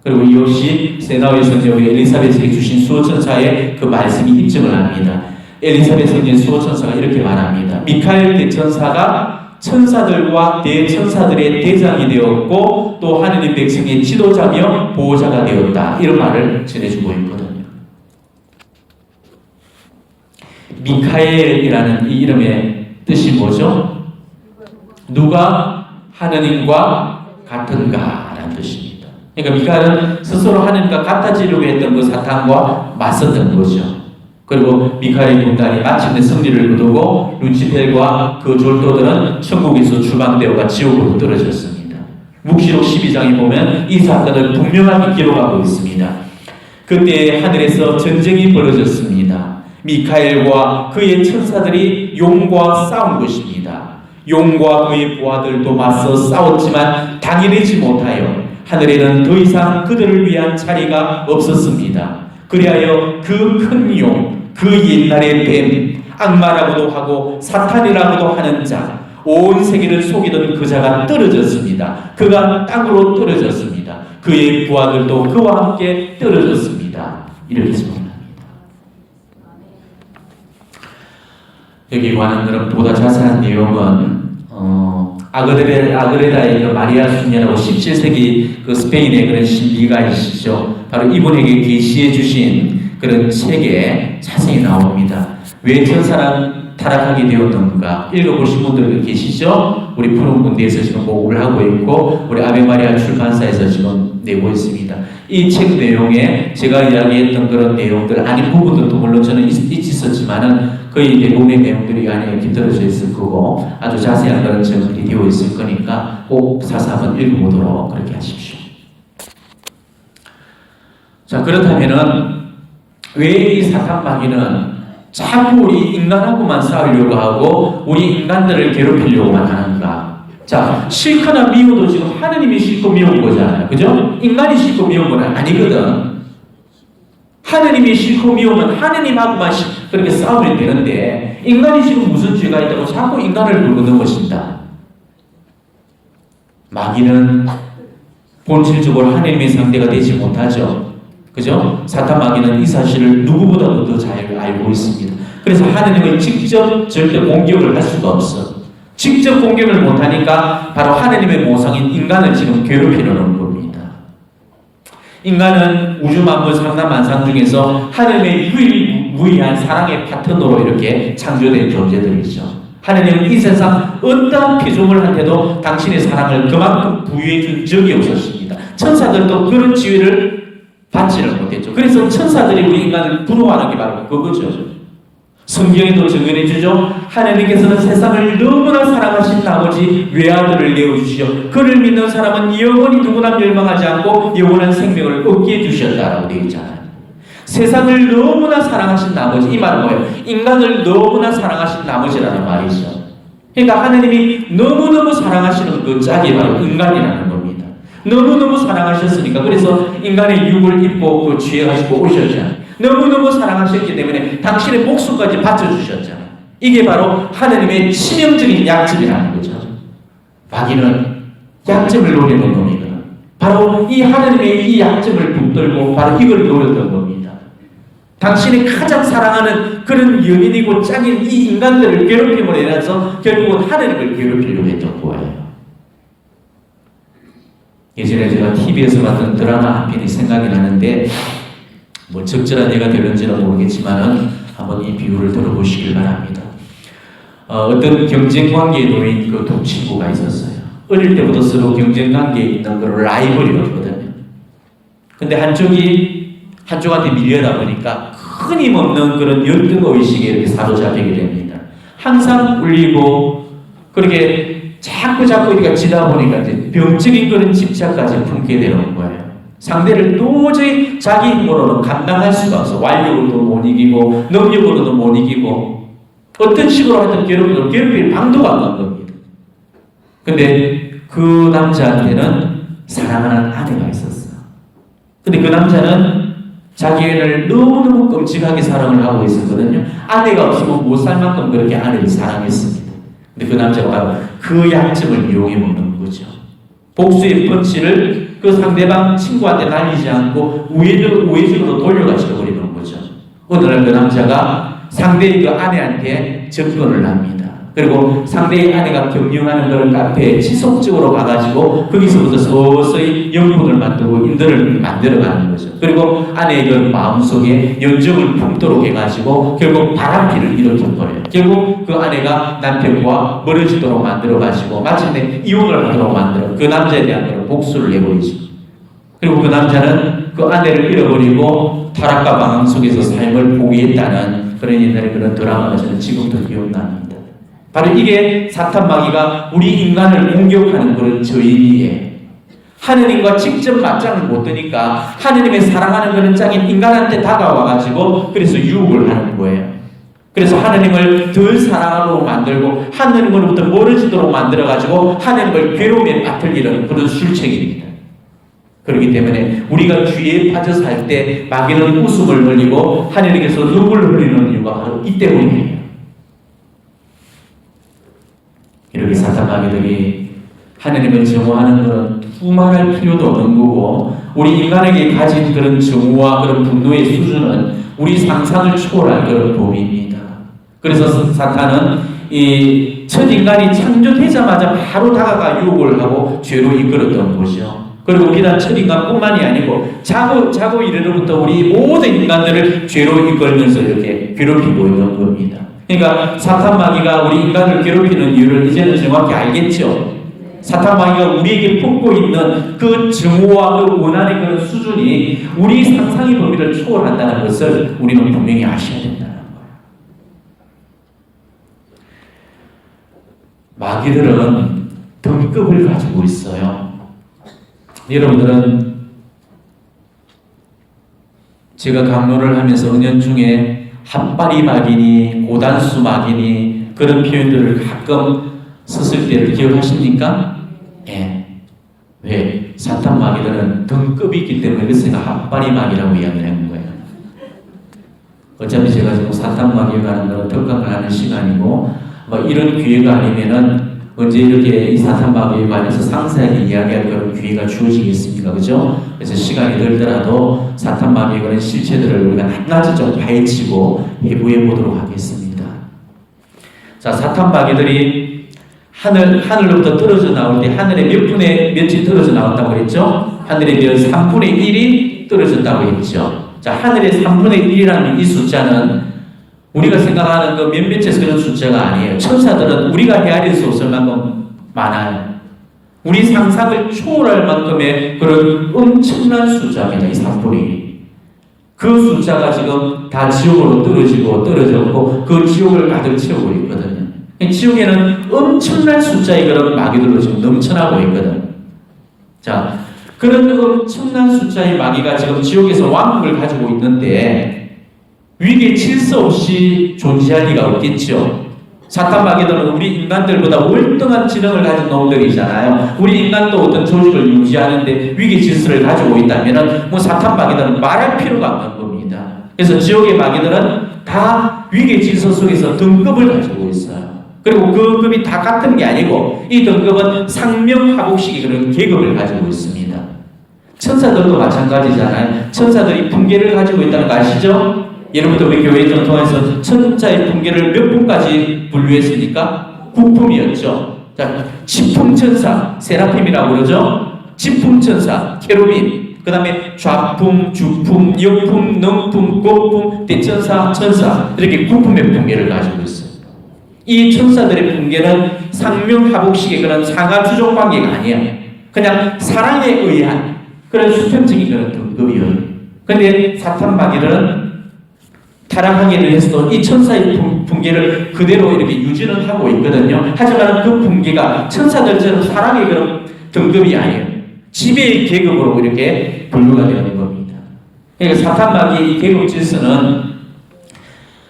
그리고 이 역시 세나의 성녀 엘리사벳에게 주신 수호천사의 그 말씀이 입증을 합니다. 엘리사벳 성녀 수호천사가 이렇게 말합니다. 미카엘 대천사가 천사들과 대천사들의 대장이 되었고 또 하느님 백성의 지도자며 보호자가 되었다. 이런 말을 전해주고 있거든요. 미카엘이라는 이 이름의 뜻이 뭐죠? 누가 하느님과 같은가 라는 뜻입니다. 그러니까 미카엘은 스스로 하느님과 같아지려고 했던 그 사탄과 맞섰던 거죠. 그리고 미카엘의 군단이 마침내 승리를 거두고 루치펠과 그 졸도들은 천국에서 추방되어가 지옥으로 떨어졌습니다. 묵시록 12장에 보면 이 사건을 분명하게 기록하고 있습니다. 그때 하늘에서 전쟁이 벌어졌습니다. 미카엘과 그의 천사들이 용과 싸운 것입니다. 용과 그의 부하들도 맞서 싸웠지만 당해내지 못하여 하늘에는 더 이상 그들을 위한 자리가 없었습니다. 그리하여 그 큰 용, 그 옛날의 뱀, 악마라고도 하고 사탄이라고도 하는 자, 온 세계를 속이던 그 자가 떨어졌습니다. 그가 땅으로 떨어졌습니다. 그의 부하들도 그와 함께 떨어졌습니다. 이렇게 선언합니다. 여기 관한 그런 보다 자세한 내용은 아그레다의 그 마리아 순녀라고 17세기 그 스페인의 그런 신비가이시죠. 바로 이분에게 계시해 주신 그런 책에 자세히 나옵니다. 왜 천사란 타락하게 되었는가? 읽어보신 분들 계시죠? 우리 푸른 군대에서 지금 보고를 하고 있고 우리 아베마리아 출판사에서 지금 내고 있습니다. 이 책 내용에 제가 이야기했던 그런 내용들 아닌 부분들도 물론 저는 있었지만은 거의 대부분의 내용들이 안에 깃들어져 있을 거고 아주 자세한 그런 정리이 되어 있을 거니까 꼭 사서 한번 읽어보도록 그렇게 하십시오. 자, 그렇다면은 왜 이 사탄 마귀는 자꾸 우리 인간하고만 싸우려고 하고 우리 인간들을 괴롭히려고만 하는가? 자, 싫거나 미워도 지금 하느님이 싫고 미운 거잖아요. 그죠? 인간이 싫고 미운 건 아니거든. 하느님이 싫고 미우면 하느님하고만 그렇게 싸우면 되는데 인간이 지금 무슨 죄가 있다고 자꾸 인간을 물고 넘어진다. 마귀는 본질적으로 하느님의 상대가 되지 못하죠. 그죠? 사탄 마귀는 이 사실을 누구보다도 더 잘 알고 있습니다. 그래서 하느님을 직접 절대 공격을 할 수가 없어. 직접 공격을 못하니까 바로 하느님의 모성인 인간을 지금 괴롭히는 겁니다. 인간은 우주 만물 상남만상 중에서 하느님의 유일무이한 사랑의 파트너로 이렇게 창조된 존재들이죠. 하느님은 이 세상 어떠한 피조물한테도 당신의 사랑을 그만큼 부여해 준 적이 없었습니다. 천사들도 그런 지위를 받지를 못했죠. 그래서 천사들이 우리 인간을 부러워하는 게 바로 그거죠. 성경에도 증언해 주죠. 하나님께서는 세상을 너무나 사랑하신 나머지 외아들을 내어주시어 그를 믿는 사람은 영원히 누구나 멸망하지 않고 영원한 생명을 얻게 해주셨다라고 되어 있잖아요. 세상을 너무나 사랑하신 나머지, 이 말은 뭐예요? 인간을 너무나 사랑하신 나머지라는 말이죠. 그러니까 하나님이 너무너무 사랑하시는 그 짝이 바로 인간이라는 겁니다. 너무너무 사랑하셨으니까 그래서 인간의 육을 입고 그 취해가지고 오셨잖아요. 너무너무 사랑하셨기 때문에 당신의 목숨까지 바쳐주셨잖아요. 이게 바로 하나님의 치명적인 약점이라는 거죠. 마귀는 약점을 노리는 놈이거든. 바로 이 하나님의 이 약점을 붙들고 바로 이걸 노렸던 겁니다. 당신이 가장 사랑하는 그런 연인이고 짝인 이 인간들을 괴롭힘으로 인해서 결국은 하나님을 괴롭히려고 했던 거예요. 예전에 제가 TV에서 봤던 드라마 한 편이 생각이 나는데 뭐 적절한 예가 되는지는 모르겠지만은 한번 이 비유를 들어보시길 바랍니다. 어떤 경쟁 관계에 놓인 그 두 친구가 있었어요. 어릴 때부터 서로 경쟁 관계에 있는 그 라이벌이었거든요. 근데 한쪽한테 밀려다 보니까 끊임없는 그런 열등 의식에 이렇게 사로잡히게 됩니다. 항상 울리고 그렇게 자꾸 이렇게 지다 보니까 이제 병적인 그런 집착까지 품게 되는 거예요. 상대를 도저히 자기 힘으로는 감당할 수가 없어. 완력으로도 못 이기고 능력으로도 못 이기고 어떤 식으로 하여튼 괴롭힐 방도가 안 나는 겁니다. 근데 그 남자한테는 사랑하는 아내가 있었어. 근데 그 남자는 자기 애를 너무너무 끔찍하게 사랑을 하고 있었거든요. 아내가 없으면 못 살 만큼 그렇게 아내를 사랑했습니다. 근데 그 남자가 바로 그 약점을 이용해 먹는 거죠. 복수의 펀치를 그 상대방 친구한테 날리지 않고 우회적으로 돌려가시려 버리는 거죠. 어느 날 그 남자가 상대의 그 아내한테 접근을 합니다. 그리고 상대의 아내가 경영하는 그런 카페에 지속적으로 가가지고 거기서부터 서서히 영분을 만들고 인들을 만들어가는 거죠. 그리고 아내의 그 마음속에 연정을 품도록 해가지고 결국 바람피를 일으켜버려요. 결국 그 아내가 남편과 멀어지도록 만들어가지고 마침내 이혼을 하도록 만들어 그 남자에 대한 그런 복수를 내버리죠. 그리고 그 남자는 그 아내를 잃어버리고 타락과 방황 속에서 삶을 포기했다는 그런 옛날에 그런 드라마가 저는 지금도 기억납니다. 바로 이게 사탄 마귀가 우리 인간을 공격하는 그런 저희에 하느님과 직접 맞짱을 못 드니까 하느님의 사랑하는 그런 짝인 인간한테 다가와가지고 그래서 유혹을 하는 거예요. 그래서 하느님을 덜 사랑하도록 만들고 하느님으로부터 멀어지도록 만들어가지고 하느님을 괴로움에 빠뜨리는 그런 술책입니다. 그렇기 때문에 우리가 죄에 빠져서 할 때 마귀는 웃음을 흘리고 하느님께서 눈물을 흘리는 이유가 바로 이 때문이에요. 이렇게 사탄 마귀들이 하느님을 정오하는 것은 두말할 필요도 없는 거고 우리 인간에게 가진 그런 정오와 그런 분노의 수준은 우리 상상을 초월할 그런 범위입니다. 그래서 사탄은 이 첫 인간이 창조되자마자 바로 다가가 유혹을 하고 죄로 이끌었던 거죠. 그리고 비단 첫 인간뿐만이 아니고 자고 이래로부터 우리 모든 인간들을 죄로 이끌면서 이렇게 괴롭히고 있는 겁니다. 그러니까 사탄 마귀가 우리 인간을 괴롭히는 이유를 이제는 정확히 알겠죠. 사탄 마귀가 우리에게 품고 있는 그 증오와 그 원한의 그런 수준이 우리 상상의 범위를 초월한다는 것을 우리는 분명히 아셔야 된다는 거예요. 마귀들은 등급을 가지고 있어요. 여러분들은 제가 강론을 하면서 은연중에 핫바리 마귀니 고단수 마귀니 그런 표현들을 가끔 썼을 때를 기억하십니까? 예. 왜? 사탄 마귀들은 등급이 있기 때문에 그래서 제가 핫바리 마귀라고 이야기를 하는 거예요. 어차피 제가 지금 사탄 마귀에 관한 걸 덕강을 하는 시간이고 뭐 이런 기회가 아니면은 언제 이렇게 이 사탄 마귀에 관해서 상세하게 이야기할 그런 기회가 주어지겠습니까? 그죠? 그래서 시간이 들더라도 사탄 마귀에 관한 실체들을 우리가 낱낱이 좀 파헤치고 해부해 보도록 하겠습니다. 자, 사탄 마귀들이 하늘로부터 떨어져 나올 때 하늘의 몇 분의 몇이 떨어져 나왔다고 그랬죠? 하늘의 몇 3분의 1이 떨어졌다고 했죠. 자, 하늘의 3분의 1이라는 이 숫자는 우리가 생각하는 그 몇몇에서 그런 숫자가 아니에요. 천사들은 우리가 헤아릴 수 없을 만큼 많아요. 우리 상상을 초월할 만큼의 그런 엄청난 숫자입니다. 이 3분의 1이. 그 숫자가 지금 다 지옥으로 떨어졌고 그 지옥을 가득 채우고 있거든요. 지옥에는 엄청난 숫자의 그런 마귀들로 지금 넘쳐나고 있거든. 자, 그런 엄청난 숫자의 마귀가 지금 지옥에서 왕국을 가지고 있는데 위기에 질서 없이 존재할 리가 없겠죠. 사탄 마귀들은 우리 인간들보다 월등한 지능을 가진 놈들이잖아요. 우리 인간도 어떤 조직을 유지하는데 위기 질서를 가지고 있다면 뭐 사탄 마귀들은 말할 필요가 없는 겁니다. 그래서 지옥의 마귀들은 다 위기 질서 속에서 등급을 가지고 있어요. 그리고 그 급이 다 같은 게 아니고 이 등급은 상명하복식의 그런 계급을 가지고 있습니다. 천사들도 마찬가지잖아요. 천사들이 분계를 가지고 있다는 거 아시죠? 예로부터 우리 교회 전통에서 천사의 분계를 몇 분까지 분류했습니까? 9품이었죠. 자, 지품천사, 세라핌이라고 그러죠? 지품천사, 케루빈, 그 다음에 좌품, 주품, 역품, 능품, 고품, 대천사, 천사 이렇게 9품의 분계를 가지고 있어요. 이 천사들의 분계는 상명하복식의 그런 상하주종 관계가 아니에요. 그냥 사랑에 의한 그런 수평적인 그런 등급이에요. 근데 사탄 마귀들은 타락하기를 해서도 이 천사의 분계를 그대로 이렇게 유지는 하고 있거든요. 하지만 그 분계가 천사들처럼 사랑의 그런 등급이 아니에요. 지배의 계급으로 이렇게 분류가 되는 겁니다. 그러니까 사탄 마귀의 이 계급 질서는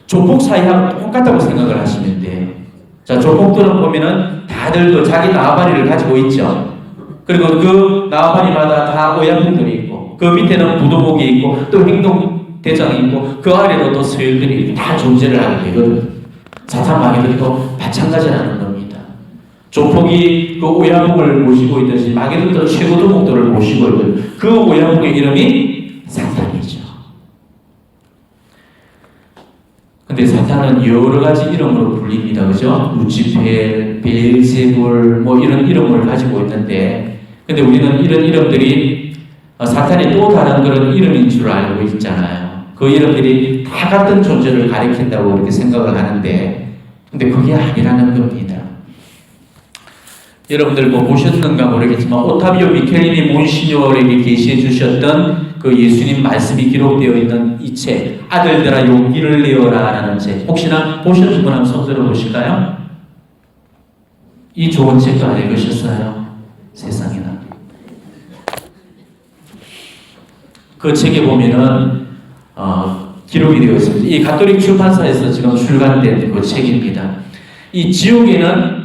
조폭 사이하고 똑같다고 생각을 하시면 돼요. 자, 조폭들은 보면은 다들 자기 나와바리를 가지고 있죠. 그리고 그 나와바리마다 다 오양분들이 있고, 그 밑에는 부도목이 있고, 또 행동대장이 있고, 그 아래로 또 서열들이 다 존재를 하게 되거든. 사탄 마귀들도 마찬가지라는 겁니다. 조폭이 그 오양목을 모시고 있듯이 마귀들도 최고도목들을 모시고 있거든. 그 오양목의 이름이 사탄이죠. 근데 사탄은 여러 가지 이름으로 불립니다. 그죠? 루치펠, 베엘제불, 뭐 이런 이름을 가지고 있는데, 근데 우리는 이런 이름들이 사탄이 또 다른 그런 이름인 줄 알고 있잖아요. 그 이름들이 다 같은 존재를 가리킨다고 그렇게 생각을 하는데, 근데 그게 아니라는 겁니다. 여러분들 뭐 보셨는가 모르겠지만 오타비오 미켈린이 몬시뇨에게 게시해 주셨던 그 예수님 말씀이 기록되어 있는 이 책, 아들들아 용기를 내어라 라는 책, 혹시나 보셨는 분 한번 손 들어 보실까요? 이 좋은 책도 안 읽으셨어요? 세상에나. 그 책에 보면은 기록이 되어 있습니다. 이 가톨릭 출판사에서 지금 출간된 그 책입니다. 이 지옥에는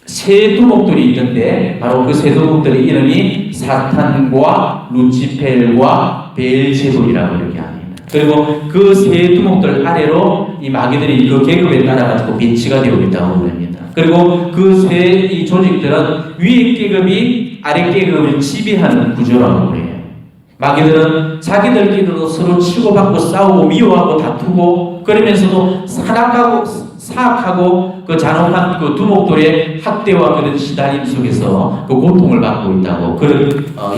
세 두목들이 있는데 바로 그 세 두목들의 이름이 사탄과 루치펠과 베엘제불이라고 이렇게 합니다. 그리고 그 세 두목들 아래로 이 마귀들이 그 계급에 따라 가지고 배치가 되어 있다고 합니다. 그리고 그 세 이 조직들은 위의 계급이 아래 계급을 지배하는 구조라고 그래요. 마귀들은 자기들끼리도 서로 치고받고 싸우고 미워하고 다투고 그러면서도 사악하고 그 잔혹한 그 두목들의 학대와 그런 시달림 속에서 그 고통을 받고 있다고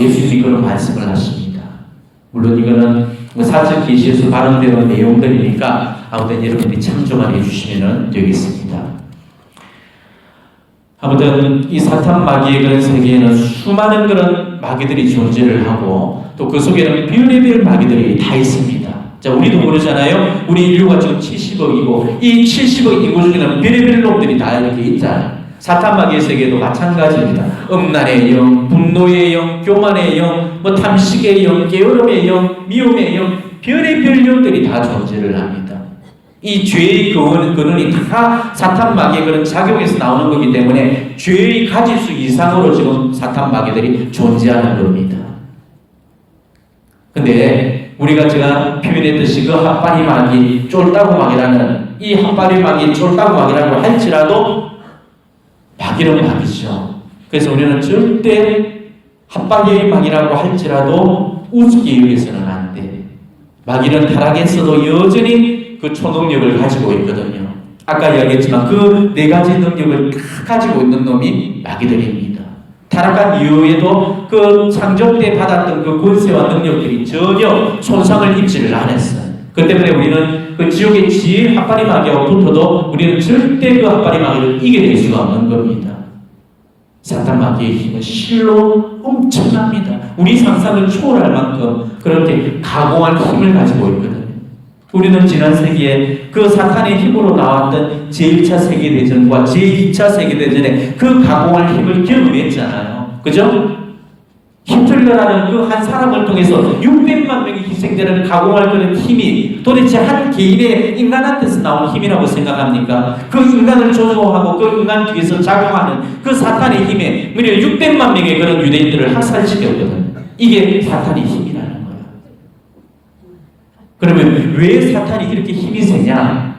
예수님이 그런 말씀을 하십니다. 물론 이거는 사실 계시에서 발언되는 내용들이니까 아무튼 여러분들이 참조만 해주시면 되겠습니다. 아무튼 이 사탄 마귀의 그런 세계에는 수많은 그런 마귀들이 존재를 하고 또 그 속에는 별의별 마귀들이 다 있습니다. 자, 우리도 모르잖아요. 우리 인류가 지금 70억이고 이 70억 인구 중에는 별의별 놈들이 다 이렇게 있잖아요. 사탄 마귀의 세계도 마찬가지입니다. 음란의 영, 분노의 영, 교만의 영, 뭐 탐식의 영, 게으름의 영, 미움의 영, 별의별 영들이 다 존재를 합니다. 이 죄의 근원이 다 사탄 마귀의 그런 작용에서 나오는 거기 때문에 죄의 가지수 이상으로 지금 사탄 마귀들이 존재하는 겁니다. 근데 우리가 제가 표현했듯이 그 핫바리 마귀, 쫄따구 마귀라는 이 핫바리 마귀, 쫄따구 마귀라고 할지라도 마귀는 마귀죠. 그래서 우리는 절대 핫바리 마귀라고 할지라도 우습게 여기서는 안 돼. 마귀는 타락했어도 여전히 그 초능력을 가지고 있거든요. 아까 이야기했지만 그 네 가지 능력을 다 가지고 있는 놈이 마귀들입니다. 타락한 이후에도 그 창조 때 받았던 그 권세와 능력들이 전혀 손상을 입지를 않았어요. 그 때문에 우리는 그 지옥의 제일 핫바리 마귀하고 붙어도 우리는 절대 그 핫바리 마귀를 이겨낼 수가 없는 겁니다. 사탄 마귀의 힘은 실로 엄청납니다. 우리 상상을 초월할 만큼 그렇게 가공할 힘을 가지고 있거든요. 우리는 지난 세기에 그 사탄의 힘으로 나왔던 제1차 세계대전과 제2차 세계대전에 그 가공할 힘을 경험했잖아요. 그죠? 히틀러라는 그 한 사람을 통해서 600만 명이 희생되는 가공할 그런 힘이 도대체 한 개인의 인간한테서 나온 힘이라고 생각합니까? 그 인간을 조종하고 그 인간 뒤에서 작용하는 그 사탄의 힘에 무려 600만 명의 그런 유대인들을 학살시켰거든요. 이게 사탄의 힘이라는 거예요. 그러면 왜 사탄이 이렇게 힘이 세냐?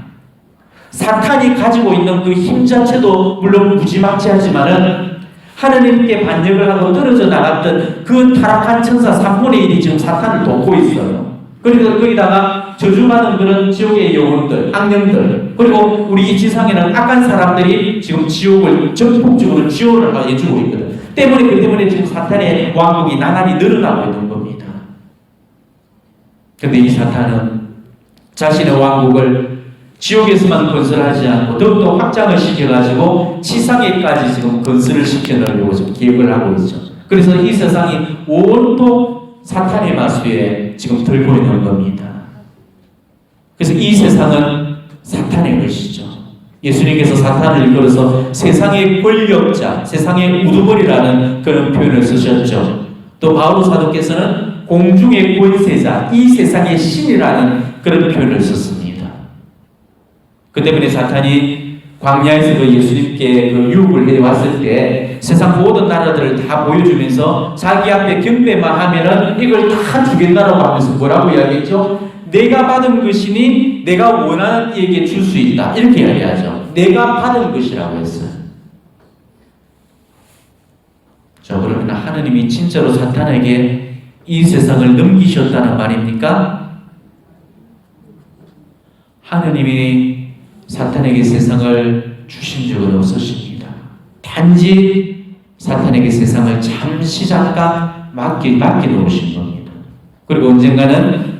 사탄이 가지고 있는 그 힘 자체도 물론 무지막지하지만은 하나님께 반역을 하고 떨어져 나갔던 그 타락한 천사 3분의 1이 지금 사탄을 돕고 있어요. 그러니까 거기다가 저주받은 그런 지옥의 영혼들, 악령들, 그리고 우리 이 지상에는 악한 사람들이 지금 지옥을 전폭적으로 지원을 해주고 있거든. 그 때문에 지금 사탄의 왕국이 나날이 늘어나고 있는 겁니다. 근데 이 사탄은 자신의 왕국을 지옥에서만 건설하지 않고 더욱더 확장을 시켜가지고 지상에까지 지금 건설을 시켜놓으려고 지금 계획을 하고 있죠. 그래서 이 세상이 온통 사탄의 마수에 지금 들고 있는 겁니다. 그래서 이 세상은 사탄의 것이죠. 예수님께서 사탄을 이끌어서 세상의 권력자, 세상의 우두머리라는 그런 표현을 쓰셨죠. 또 바울 사도께서는 공중의 권세자, 이 세상의 신이라는 그런 표현을 썼습니다. 그 때문에 사탄이 광야에서 그 예수님께 그 유혹을 해왔을 때 세상 모든 나라들을 다 보여주면서 자기 앞에 경배만 하면은 이걸 다 주겠다라고 하면서 뭐라고 이야기했죠? 내가 받은 것이니 내가 원하는 이에게 줄 수 있다. 이렇게 이야기하죠. 내가 받은 것이라고 했어요. 자, 그러면 하느님이 진짜로 사탄에게 이 세상을 넘기셨다는 말입니까? 하느님이 사탄에게 세상을 주신 적은 없으십니다. 단지 사탄에게 세상을 잠시 잠깐 맡겨놓으신 겁니다. 그리고 언젠가는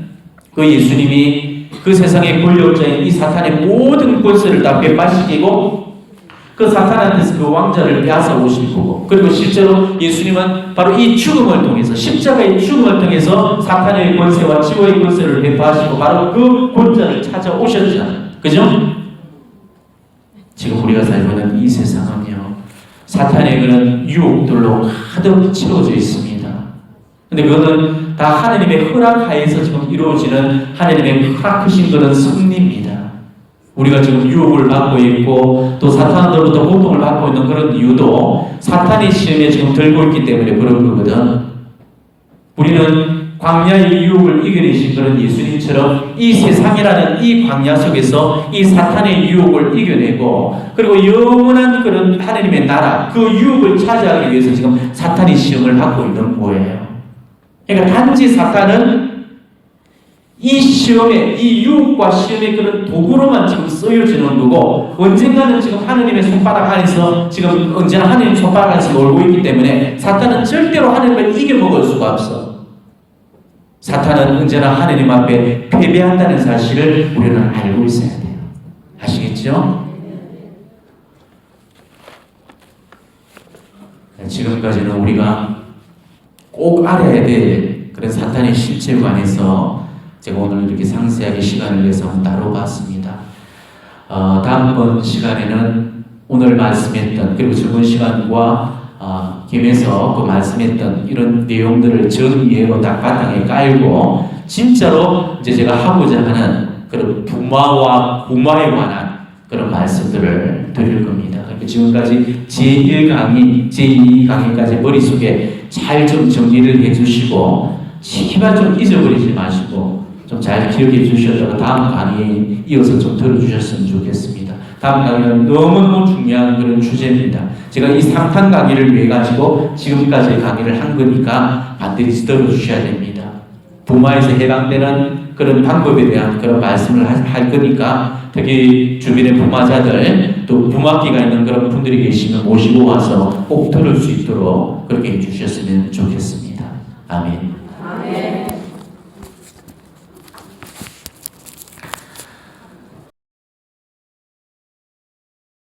그 예수님이 그 세상의 권력자인 이 사탄의 모든 권세를 다 빼앗기고 그 사탄한테서 그 왕자를 빼앗아 오실 거고, 그리고 실제로 예수님은 바로 이 죽음을 통해서, 십자가의 죽음을 통해서 사탄의 권세와 지옥의 권세를 배파하시고 바로 그 권자를 찾아오셨잖아요. 그죠? 지금 우리가 살고 있는 이 세상은요, 사탄의 그런 유혹들로 가득 채워져 있습니다. 근데 그거는 다 하나님의 허락하에서 지금 이루어지는 하나님의 허락하신 그런 섭리입니다. 우리가 지금 유혹을 받고 있고 또 사탄으로부터 고통을 받고 있는 그런 이유도 사탄의 시험에 지금 들고 있기 때문에 그런 거거든. 우리는 광야의 유혹을 이겨내신 그런 예수님처럼 이 세상이라는 이 광야 속에서 이 사탄의 유혹을 이겨내고 그리고 영원한 그런 하나님의 나라, 그 유혹을 차지하기 위해서 지금 사탄의 시험을 받고 있는 거예요. 그러니까 단지 사탄은 이 시험에, 이 유혹과 시험의 그런 도구로만 지금 쓰여지는 거고, 언젠가는 지금 하느님의 손바닥 안에서, 지금 언제나 하느님 손바닥 안에서 놀고 있기 때문에 사탄은 절대로 하느님을 이겨먹을 수가 없어. 사탄은 언제나 하느님 앞에 패배한다는 사실을 우리는 알고 있어야 돼요. 아시겠죠? 지금까지는 우리가 꼭 알아야 될 그런 사탄의 실체에 관해서 제가 오늘 이렇게 상세하게 시간을 내서 다뤄봤습니다. 다음번 시간에는 오늘 말씀했던, 그리고 저번 시간과 겸해서 그 말씀했던 이런 내용들을 정리해서 딱 바탕에 깔고 진짜로 이제 제가 하고자 하는 그런 부마와 구마에 관한 그런 말씀들을 드릴 겁니다. 그러니까 지금까지 제1강의, 제2강의까지 머릿속에 잘 좀 정리를 해주시고 시기만 좀 잊어버리지 마시고 좀 잘 기억해 주셨다가 다음 강의에 이어서 좀 들어주셨으면 좋겠습니다. 다음 강의는 너무너무 중요한 그런 주제입니다. 제가 이 3탄 강의를 위해 가지고 지금까지 강의를 한 거니까 반드시 들어주셔야 됩니다. 부마에서 해당되는 그런 방법에 대한 그런 말씀을 할 거니까 특히 주변의 부마자들 또 부막기가 있는 그런 분들이 계시면 모시고 와서 꼭 들을 수 있도록 그렇게 해주셨으면 좋겠습니다. 아멘.